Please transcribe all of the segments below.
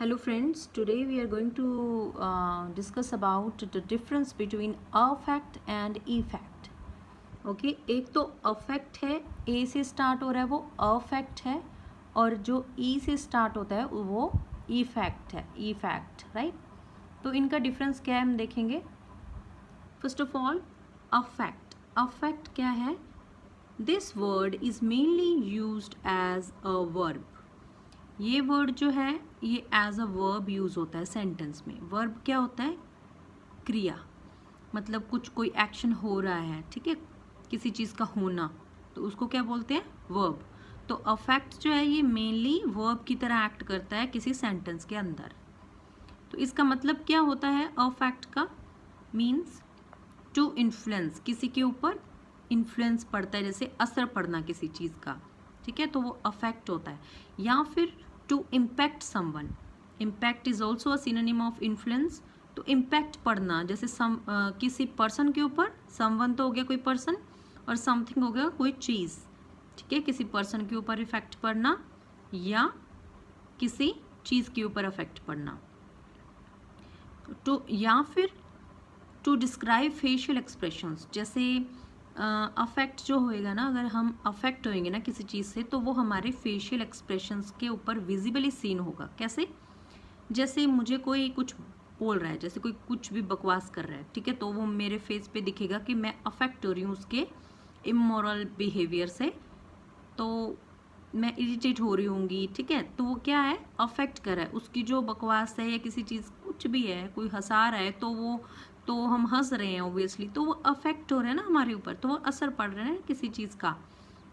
Hello friends, today we are going to discuss about the difference between affect and effect. Okay एक तो affect है, A से start हो रहा है वो affect है, और जो E से स्टार्ट होता है वो effect है, effect, राइट। तो इनका डिफरेंस क्या है हम देखेंगे। First of all affect, affect क्या है? This word is mainly used as a verb. ये वर्ड जो है ये एज अ वर्ब यूज़ होता है सेंटेंस में। वर्ब क्या होता है? क्रिया, मतलब कुछ कोई एक्शन हो रहा है, ठीक है, किसी चीज़ का होना, तो उसको क्या बोलते हैं? वर्ब। तो अफेक्ट जो है ये मेनली वर्ब की तरह एक्ट करता है किसी सेंटेंस के अंदर। तो इसका मतलब क्या होता है अफेक्ट का? मीन्स टू इन्फ्लुएंस, किसी के ऊपर इन्फ्लुएंस पड़ता है, जैसे असर पड़ना किसी चीज़ का, ठीक है, तो वो अफेक्ट होता है। या फिर to impact someone, impact is also a synonym of influence. तो इम्पैक्ट पड़ना, जैसे किसी पर्सन के ऊपर, समवन तो हो गया कोई पर्सन और समथिंग हो गया कोई चीज़, ठीक है, किसी पर्सन के ऊपर इफेक्ट पड़ना या किसी चीज़ के ऊपर अफेक्ट पड़ना। तो या फिर टू डिस्क्राइब फेशियल एक्सप्रेशंस, जैसे अफेक्ट जो होएगा ना, अगर हम अफेक्ट होएंगे ना किसी चीज़ से, तो वो हमारे फेशियल एक्सप्रेशंस के ऊपर विजिबली सीन होगा। कैसे? जैसे मुझे कोई कुछ बोल रहा है, जैसे कोई कुछ भी बकवास कर रहा है, ठीक है, तो वो मेरे फेस पे दिखेगा कि मैं अफेक्ट हो रही हूँ उसके इमोरल बिहेवियर से, तो मैं इरिटेट हो रही होंगी, ठीक है, तो वो क्या है? अफेक्ट कर रहा है, उसकी जो बकवास है या किसी चीज़ कुछ भी है, कोई हंसा रहा है तो हम हंस रहे हैं ऑब्वियसली, तो वो अफेक्ट हो रहा है ना हमारे ऊपर, तो वो असर पड़ रहा है किसी चीज़ का।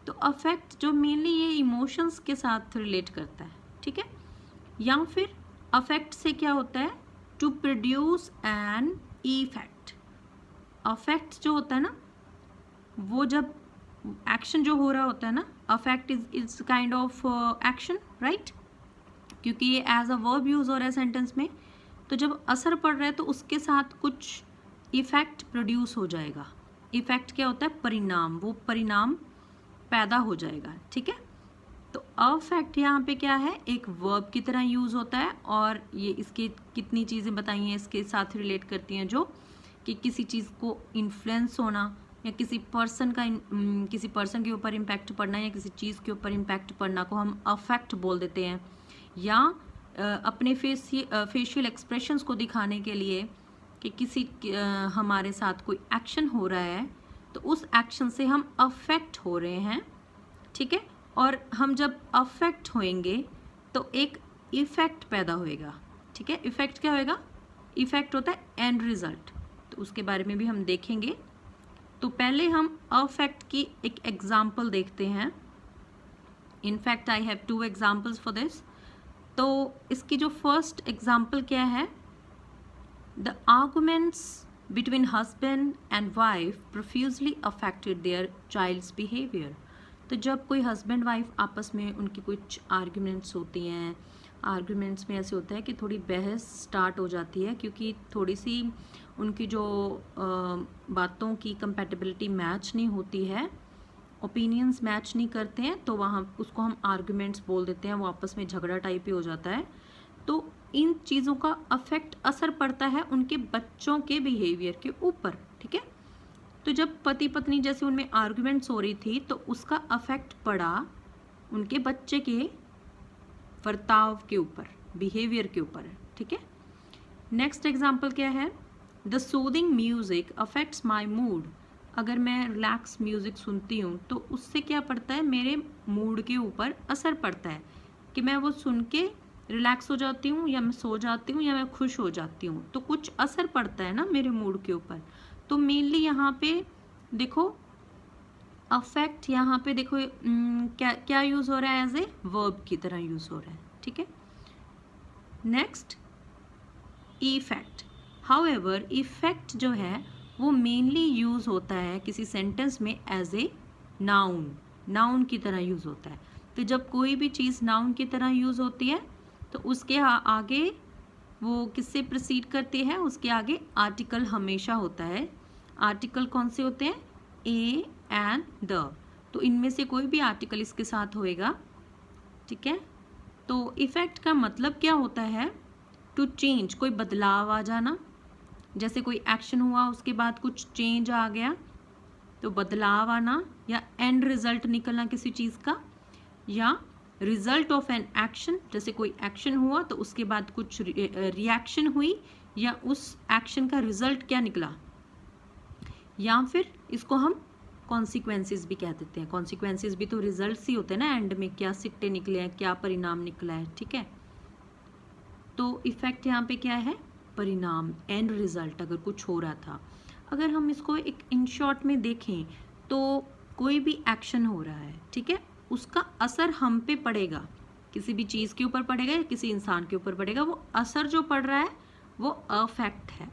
तो अफेक्ट जो मेनली ये इमोशंस के साथ रिलेट करता है, ठीक है। या फिर अफेक्ट से क्या होता है? To produce an effect. Affect जो होता है ना, वो जब एक्शन जो हो रहा होता है ना, affect is kind of action, right, क्योंकि ये एज अ वर्ब यूज हो रहा है सेंटेंस में। तो जब असर पड़ रहा है तो उसके साथ कुछ इफेक्ट प्रोड्यूस हो जाएगा। इफेक्ट क्या होता है? परिणाम, वो परिणाम पैदा हो जाएगा, ठीक है। तो अफेक्ट यहाँ पे क्या है? एक वर्ब की तरह यूज होता है, और ये इसके कितनी चीज़ें बताई हैं इसके साथ रिलेट करती हैं, जो कि किसी चीज़ को इन्फ्लुएंस होना, या किसी पर्सन का किसी पर्सन के ऊपर इम्पैक्ट पड़ना, या किसी चीज़ के ऊपर इम्पैक्ट पड़ना को हम अफेक्ट बोल देते हैं। या अपने फेशियल एक्सप्रेशंस को दिखाने के लिए कि किसी हमारे साथ कोई एक्शन हो रहा है, तो उस एक्शन से हम अफेक्ट हो रहे हैं, ठीक है। और हम जब अफेक्ट होएंगे तो एक इफेक्ट पैदा होएगा, ठीक है। इफेक्ट क्या होएगा? इफेक्ट होता है एंड रिजल्ट, तो उसके बारे में भी हम देखेंगे। तो पहले हम अफेक्ट की एक एग्जाम्पल देखते हैं। In fact I have 2 examples for this. तो इसकी जो फर्स्ट एग्जाम्पल क्या है? The arguments between husband and wife profusely affected their child's behaviour. तो जब कोई हस्बैंड वाइफ आपस में उनकी कुछ आर्ग्यूमेंट्स होती हैं, आर्ग्यूमेंट्स में ऐसे होता है कि थोड़ी बहस स्टार्ट हो जाती है, क्योंकि थोड़ी सी उनकी जो बातों की कंपैटिबिलिटी मैच नहीं होती है, ओपिनियंस मैच नहीं करते हैं, तो वहाँ उसको हम आर्ग्यूमेंट्स बोल देते हैं, वो आपस में झगड़ा टाइप ही हो जाता है। तो इन चीज़ों का अफेक्ट असर पड़ता है उनके बच्चों के बिहेवियर के ऊपर, ठीक है। तो जब पति पत्नी जैसे उनमें आर्ग्यूमेंट्स हो रही थी, तो उसका अफेक्ट पड़ा उनके बच्चे के बर्ताव के ऊपर, बिहेवियर के ऊपर, ठीक है। नेक्स्ट एग्जाम्पल क्या है? The soothing music affects my mood. अगर मैं रिलैक्स म्यूज़िक सुनती हूँ तो उससे क्या पड़ता है? मेरे मूड के ऊपर असर पड़ता है, कि मैं वो सुन के रिलैक्स हो जाती हूँ, या मैं सो जाती हूँ, या मैं खुश हो जाती हूँ, तो कुछ असर पड़ता है ना मेरे मूड के ऊपर। तो मेनली यहाँ पे देखो अफेक्ट, यहाँ पे देखो क्या क्या यूज़ हो रहा है? एज ए वर्ब की तरह यूज़ हो रहा है, ठीक है। Next effect. हाउएवर इफेक्ट जो है वो मेनली यूज़ होता है किसी सेंटेंस में एज ए नाउन, नाउन की तरह यूज़ होता है। तो जब कोई भी चीज़ नाउन की तरह यूज़ होती है तो उसके आगे वो किससे प्रोसीड करती है? उसके आगे आर्टिकल हमेशा होता है। आर्टिकल कौन से होते हैं? A and the. तो इनमें से कोई भी आर्टिकल इसके साथ होएगा, ठीक है। तो इफ़ेक्ट का मतलब क्या होता है? टू चेंज, कोई बदलाव आ जाना, जैसे कोई एक्शन हुआ उसके बाद कुछ चेंज आ गया तो बदलाव आना, या एंड रिजल्ट निकलना किसी चीज़ का, या रिजल्ट ऑफ एन एक्शन, जैसे कोई एक्शन हुआ तो उसके बाद कुछ रिएक्शन हुई या उस एक्शन का रिजल्ट क्या निकला, या फिर इसको हम कॉन्सिक्वेंसेस भी कह देते हैं। कॉन्सिक्वेंसेस भी तो रिजल्ट्स ही होते हैं ना, एंड में क्या सिक्टे निकले हैं, क्या परिणाम निकला है, ठीक है। तो इफेक्ट यहाँ पे क्या है? परिणाम, एंड रिजल्ट, अगर कुछ हो रहा था। अगर हम इसको एक इन शॉर्ट में देखें तो कोई भी एक्शन हो रहा है, ठीक है, उसका असर हम पे पड़ेगा, किसी भी चीज़ के ऊपर पड़ेगा या किसी इंसान के ऊपर पड़ेगा, वो असर जो पड़ रहा है वो अफेक्ट है,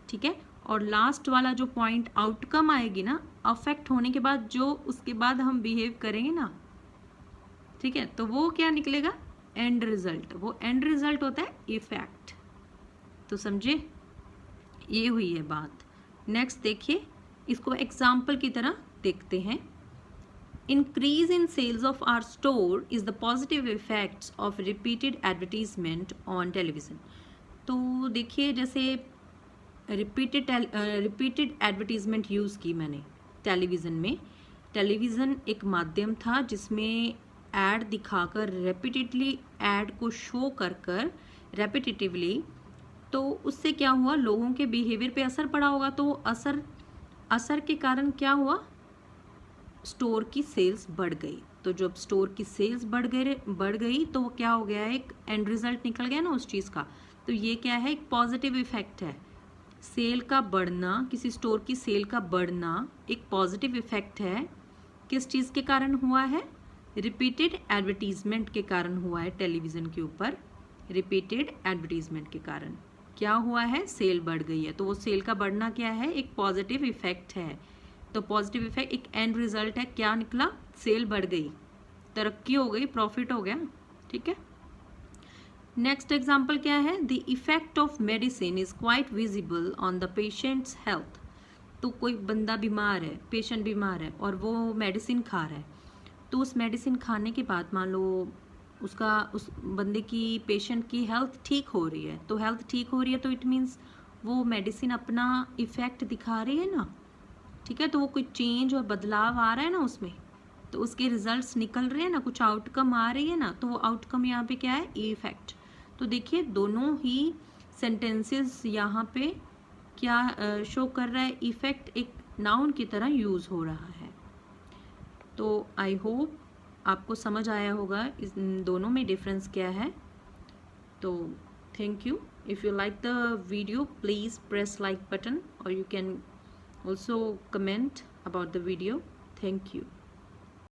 ठीक है। और लास्ट वाला जो पॉइंट आउटकम आएगी ना, अफेक्ट होने के बाद जो उसके बाद हम बिहेव करेंगे ना, ठीक है, तो वो क्या निकलेगा? And result. वो एंड रिजल्ट होता है इफेक्ट। तो समझे, ये हुई है बात। नेक्स्ट देखिए, इसको एग्जाम्पल की तरह देखते हैं। Increase in sales of our store is the positive effects of repeated advertisement on television. तो देखिए, जैसे रिपीटेड एडवर्टीजमेंट यूज़ की मैंने टेलीविज़न में। टेलीविज़न एक माध्यम था जिसमें ऐड दिखाकर रेपिटेडली ऐड को शो कर कर रेपिटेटिवली, तो उससे क्या हुआ, लोगों के बिहेवियर पे असर पड़ा होगा। तो असर के कारण क्या हुआ, स्टोर की सेल्स बढ़ गई। तो जब स्टोर की सेल्स बढ़ गई तो वो क्या हो गया, एक एंड रिजल्ट निकल गया ना उस चीज़ का। तो ये क्या है, एक पॉजिटिव इफेक्ट है। सेल का बढ़ना, किसी स्टोर की सेल का बढ़ना एक पॉजिटिव इफेक्ट है। किस चीज़ के कारण हुआ है? रिपीटेड एडवर्टीजमेंट के कारण हुआ है। टेलीविज़न के ऊपर रिपीटेड एडवर्टीजमेंट के कारण क्या हुआ है, सेल बढ़ गई है। तो वो सेल का बढ़ना क्या है, एक पॉजिटिव इफेक्ट है। तो पॉजिटिव इफेक्ट एक एंड रिजल्ट है, क्या निकला, सेल बढ़ गई, तरक्की हो गई, प्रॉफिट हो गया, ठीक है। नेक्स्ट एग्जाम्पल क्या है? The effect of medicine is quite visible on the patients health. तो कोई बंदा बीमार है, पेशेंट बीमार है और वो मेडिसिन खा रहा है, तो उस मेडिसिन खाने के बाद मान लो उस बंदे की, पेशेंट की हेल्थ ठीक हो रही है। तो हेल्थ ठीक हो रही है तो इट मीन्स वो मेडिसिन अपना इफेक्ट दिखा रही है ना, ठीक है। तो वो कोई चेंज और बदलाव आ रहा है ना उसमें, तो उसके रिजल्ट्स निकल रहे हैं ना, कुछ आउटकम आ रही है ना, तो वो आउटकम यहाँ पे क्या है, इफेक्ट। तो देखिए दोनों ही सेंटेंसेस यहाँ पे क्या शो कर रहा है, इफेक्ट एक नाउन की तरह यूज़ हो रहा है। तो आई होप आपको समझ आया होगा इस दोनों में डिफरेंस क्या है। तो thank you. If you like the video please press like button, और you can also comment about the video. Thank you.